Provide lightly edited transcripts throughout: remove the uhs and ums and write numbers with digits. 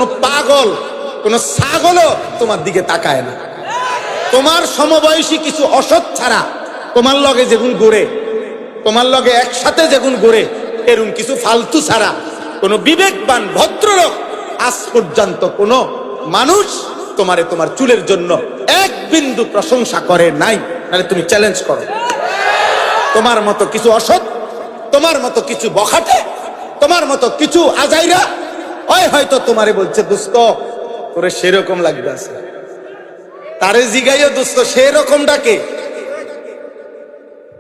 কোনো পাগল, কোনো ছাগলও তোমার দিকে তাকায় না। তোমার সমবয়সী কিছু অসৎ ছাড়া, তোমার লগে যেগুন ঘুরে, তোমার লগে একসাথে যেগুন ঘুরে, এরকম কিছু ফালতু ছাড়া কোনো বিবেকবান ভদ্রলোক আজ পর্যন্ত কোনো মানুষ তোমারে তোমার চুলের জন্য এক বিন্দু প্রশংসা করে নাই। তাহলে তুমি চ্যালেঞ্জ করো। তোমার মতো কিছু অসৎ, তোমার মতো কিছু বখাটে, তোমার মতো কিছু আজাইরা হয়তো তোমারে বলছে দোস্ত তোরে সেরকম লাগবে আছে, তারে জিগাইও দোস্ত সেরকম ডাকে,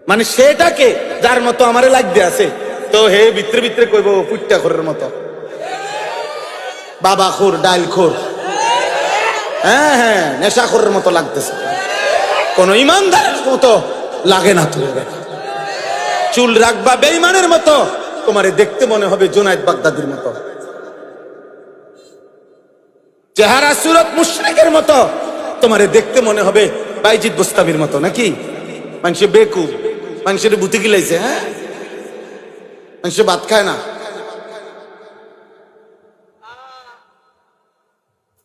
মানে সেটাকে যার মতো আমারে লাগবে আছে। তো হে ভিতরে ভিতরে কইব ফুটটা খোরের মতো, বাবা খোর, ডাইল খোর, হ্যাঁ হ্যাঁ নেশা খোরের মতো লাগতেছে, কোন ইমানদারের মতো লাগে না। তুমি চুল রাখবা বেঈমানের মতো, তোমারে দেখতে মনে হবে জুনায়েদ বাগদাদির মতো, চেহারা সুরত মুশরিকের মতো, তোমারে দেখতে মনে হবে বাইজিদ বুস্তামির মতো। নাকি মানুষে বেকুব, মানুষের বুতি গিলাইছে, হ্যাঁ মানুষে ভাত খায় না।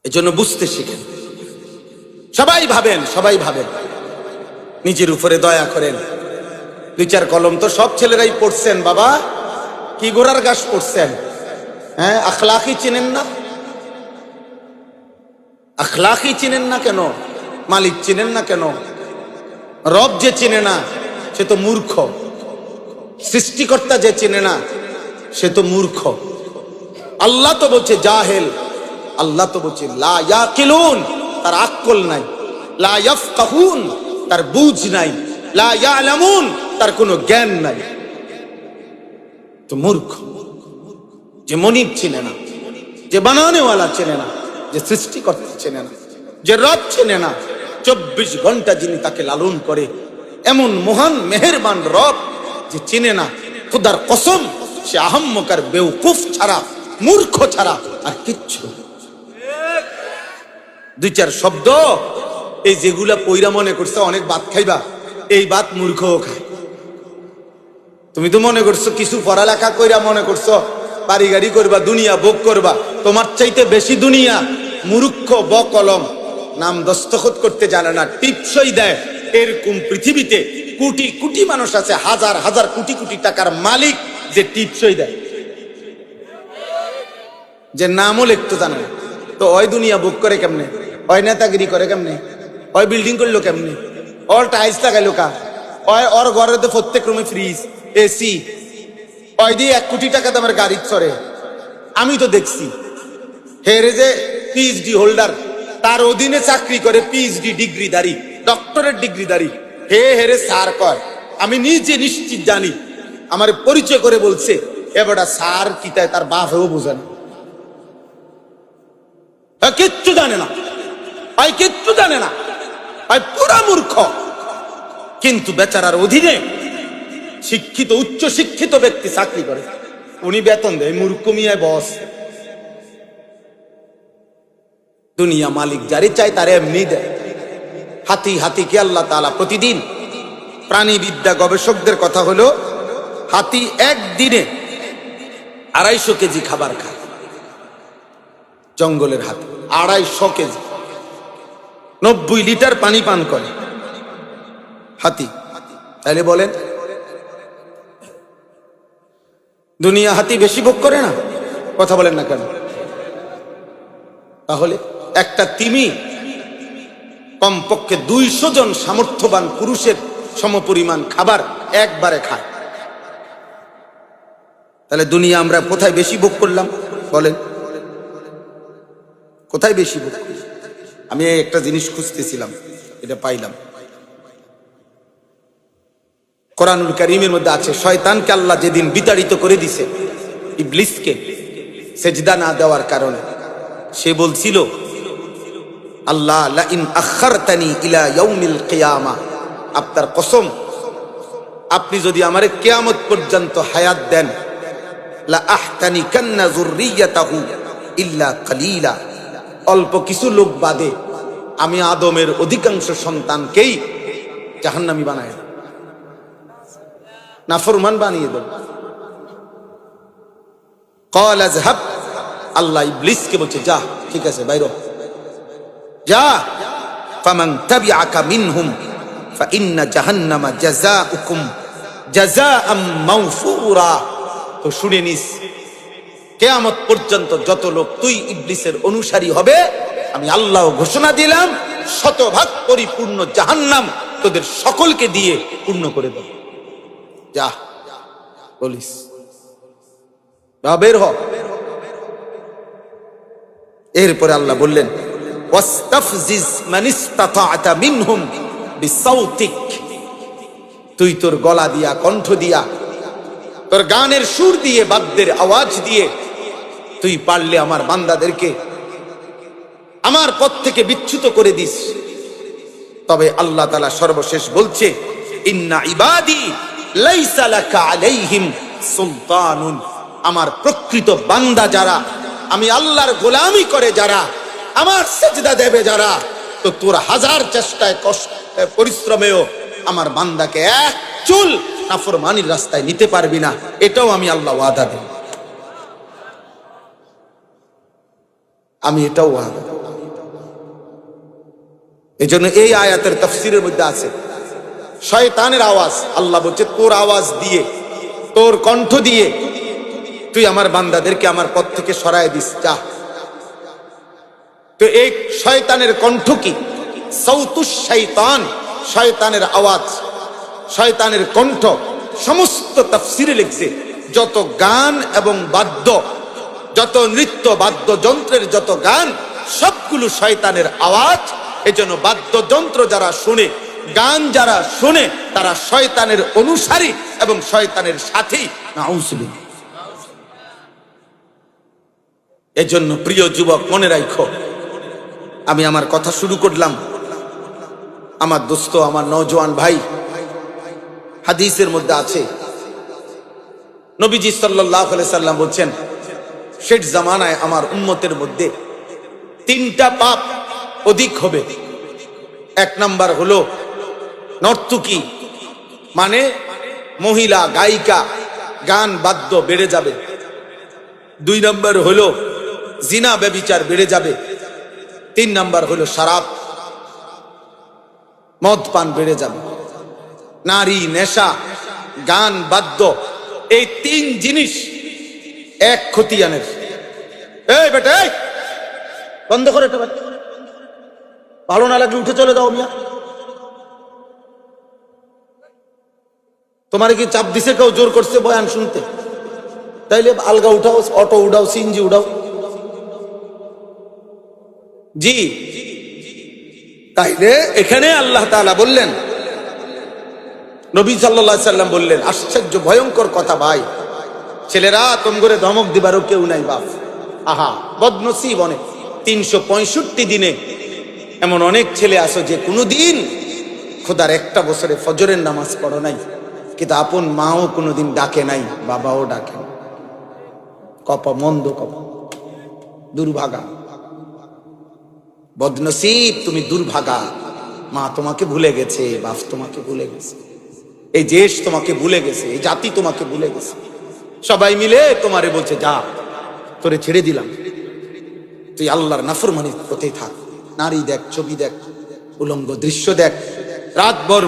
এই জন্য বুঝতে শিখেন। সবাই ভাবেন, সবাই ভাবেন, নিজের উপরে দয়া করেন। দুই চার কলম তো সব ছেলেরাই পড়ছেন বাবা, কি গোড়ার গাছ পড়ছেন, হ্যাঁ আখলাকি চিনেন না? আখলাকি চিনেন না কেন? মালিক চিনেন না কেন? রব যে চিনে না সে তো মূর্খ, সৃষ্টিকর্তা যে চিনে না সে তো মূর্খ। আল্লাহ তো বলছে জাহেল, আল্লাহ তো বলছে লা ইয়াকিলুন, তার আক্কল নাই, লা ইয়াফকাহুন, তার বুঝ নাই, লা ইয়ালামুন, তার কোনো জ্ঞান নাই। তো মূর্খ, যে মনিব চিনে না, যে বানানেওয়ালা চিনে না, যে সৃষ্টিকর্তা চিনে না, যে রব চিনে না, 24 ঘন্টা যিনি তাকে লালন করে, এমন মহান মেহেরবান রব যে চিনে না, খোদার কসম সে আহাম্মক আর বেওকুফ ছাড়া, মূর্খ ছাড়া আর কিচ্ছু। দুই চার শব্দ এই যেগুলা পইরা মনে করছে অনেক ভাত খাইবা, এই ভাত মূর্খও খায়। তুমি তো মনে করছো কিছু পড়ালেখা কইরা মনে করছো বাড়ি গাড়ি করবা, দুনিয়া ভোগ করবা, তোমার চাইতে বেশি দুনিয়া মূর্খ বকলম, নাম দস্তখত করতে জানে না, টিপসই দেয়। এরকম পৃথিবীতে কোটি কোটি মানুষ আছে, হাজার হাজার কোটি কোটি টাকার মালিক, যে টিপসই দেয়, যে নামও লিখতে জানে না। তো ওই দুনিয়া ভোগ করে কেমনে? ওই নেতাগিরি করে কেমনে? ওই বিল্ডিং করলো কেমনে? ওর টাইলস লাগাইলো কা? ওর ঘরে তো প্রত্যেক রুমে ফ্রিজ, এসি, ওই দিয়ে 1 কোটি টাকা দামের গাড়ি চড়ে। আমি তো দেখছি হেরে যে পিএইচডি হোল্ডার, তার অধীনে চাকরি করে পিএইচডি ডিগ্রিধারী, ডক্টরেট ডিগ্রিধারী, হেরে স্যার কয়। আমি নিজে নিশ্চিত জানি, আমার পরিচয় করে বলছে এবারটা স্যার কি তাই তার বাপ হয়েও বোঝেন, কিচ্ছু জানে না, কিচ্ছু জানে না, পুরা মূর্খ। কিন্তু বেচারার অধীনে শিক্ষিত, উচ্চ শিক্ষিত ব্যক্তি চাকরি করে, উনি বেতন দেয়, মূর্খ মিয়ায় বস। দুনিয়া মালিক যারে চায় তারে এমনি দেয়। হাতি হাতিকে আল্লাহ তাআলা প্রতিদিন, প্রাণীবিদ্যা গবেষকদের কথা হলো হাতি একদিনে 250 কেজি খাবার খায়। জঙ্গলের হাতি 250 কেজি, 90 লিটার পানি পান করে হাতি। তাহলে বলেন দুনিয়া হাতি বেশি ভোগ করে না? কথা বলেন না কেন? তাহলে একটা তিমি কমপক্ষে 200 জন সামর্থ্যবান পুরুষের সমপরিমাণ খাবার একবারে খায়। তাহলে দুনিয়া আমরা কোথায় বেশি ভোগ করলাম বলেন? কোথায় বেশি ভোগ? আমি একটা জিনিস খুঁজতেছিলাম, এটা পাইলাম। কোরআনুল কারীমের মধ্যে আছে, শয়তানকে আল্লাহ যেদিন বিতাড়িত করে দিছে, ইবলিসকে সেজদা না দেওয়ার কারণে, সে বলছিল আল্লাহ লা ইন আখারতানি ইলা ইয়াউমিল কিয়ামা, আপনার কসম আপনি যদি আমারে কিয়ামত পর্যন্ত হায়াত দেন, লা আহতানিকান্না যুররিয়াতাহু ইল্লা কালিলা, অল্প কিছু লোক বাদে আমি আদমের অধিকাংশ সন্তানকেই জাহান্নামী বানাই দেব, নাফরমান বানিয়ে দেব। ক্বালা যহাব, আল্লাহ ইবলিসকে বলছে, যা, ঠিক আছে, বাইরো যা। ফামান তাবিআকা মিনহুম ফাইন্না জাহান্নামা জাযাউকুম জাযাআম মাওফুরা। তো শুনে নিস, কিয়ামত পর্যন্ত যত লোক তুই ইবলিসের অনুসারী হবে, আমি আল্লাহ ঘোষণা দিলাম শতভাগ পরিপূর্ণ জাহান্নাম তোদের সকলকে দিয়ে পূর্ণ করে দেব। যা বলিস, বের হ। এরপরে আল্লাহ বললেন, ওয়াস্তাফজিজ মান ইসতাতা'তা মিনহুম বিসাউতিক। তুই তোর গলা দিয়া, কণ্ঠ দিয়া, তোর গানের সুর দিয়ে, বাদ্যের আওয়াজ দিয়ে তুই পারলে আমার বান্দাদেরকে আমার পথ থেকে বিচ্যুত করে দিস। তবে আল্লাহ তাআলা সর্বশেষ বলছে, ইন্না ইবাদি লাইসা লাকা আলাইহিম সুলতানুন। আমার প্রকৃত বান্দা যারা, আমি আল্লাহর গোলামি করে যারা, আমার সিজদা দেবে যারা, তো তোর হাজার চেষ্টায় কষ্ট পরিশ্রমেও আমার বান্দাকে এক চুল নাফরমানির রাস্তায় নিতে পারবি না, এটাও আমি আল্লাহ ওয়াদা দেব। আমি এটাও ওয়াদা দেব। এই জন্য এই আয়াতের তাফসীরের মধ্যে আছে শয়তানের আওয়াজ, আল্লাহ বলছে তোর আওয়াজ দিয়ে, তোর কণ্ঠ দিয়ে তুই আমার বান্দাদেরকে আমার পথ থেকে সরায় দিস, যা। তো এই শয়তানের কণ্ঠ কি? সাউতুশ শাইতান, শয়তানের আওয়াজ, শয়তানের কণ্ঠ। সমস্ত তাফসীরে লিখছে যত গান এবং বাদ্য, যত নৃত্য, বাদ্যযন্ত্রের যত গান, সবগুলো শয়তানের আওয়াজ। এজন্য বাদ্যযন্ত্র যারা শুনে, গান যারা শুনে, তারা শয়তানের অনুসারী এবং শয়তানের সাথী। নাউযুবিল্লাহ। এজন্য প্রিয় যুবক, মনে রাখো, আমি আমার কথা শুরু করলাম, আমার দোস্ত, আমার নওজোয়ান ভাই, হাদিসের মধ্যে আছে নবীজি সাল্লাল্লাহু আলাইহি সাল্লাম বলছেন, শেষ জামানায় আমার উম্মতের মধ্যে তিনটা পাপ অধিক হবে। এক নাম্বার হলো নর্তকী, মানে মহিলা গায়িকা, গান বাদ্য বেড়ে যাবে। দুই নাম্বার হলো জিনা ব্যভিচার বেড়ে যাবে। তিন নাম্বার হলো শরাব, মদ পান বেড়ে যাবে। নারী, নেশা, গান, বাদ্য, এই তিন জিনিস এক খতিয়ানের। এই বেটা, বন্ধ করে, ভালো না লাগলে উঠে চলে যাও মিয়া। তোমার কি চাপ দিছে কেউ, জোর করছে বয়ান শুনতে? তাইলে আলগা উঠাও, অটো উঠাও, সিনজি উঠাও। জি, তাইলে এখানে আল্লাহ তাআলা বললেন, নবী সাল্লাল্লাহু আলাইহি সাল্লাম বললেন, আশ্চর্য ভয়ঙ্কর কথা ভাই, ছেলেরা তোম করে ধমক দিবারও কেউ নাই বাপ। আহা, বদনসিব অনেক। 365 দিনে এমন অনেক ছেলে আছো যে কোনোদিন খোদার একটা বছরে ফজরের নামাজ পড়ো নাই, কিন্তু আপন মাও কোনোদিন ডাকে নাই, বাবাও ডাকে না। কপা মন্দ, কপা দুর্ভাগা, বদনসিব, তুমি দুর্ভাগা। মা তোমাকে ভুলে গেছে, বাপ তোমাকে ভুলে গেছে, এই দেশ তোমাকে ভুলে গেছে, এই জাতি তোমাকে ভুলে গেছে। সবাই মিলে তোমারে বলছে, যা, তোরে ছেড়ে দিলাম, তুই আল্লাহর নাফরমানির পথে থাক। নারী দেখ, ছবি দেখ, উলঙ্গ দৃশ্য দেখ, রাতভর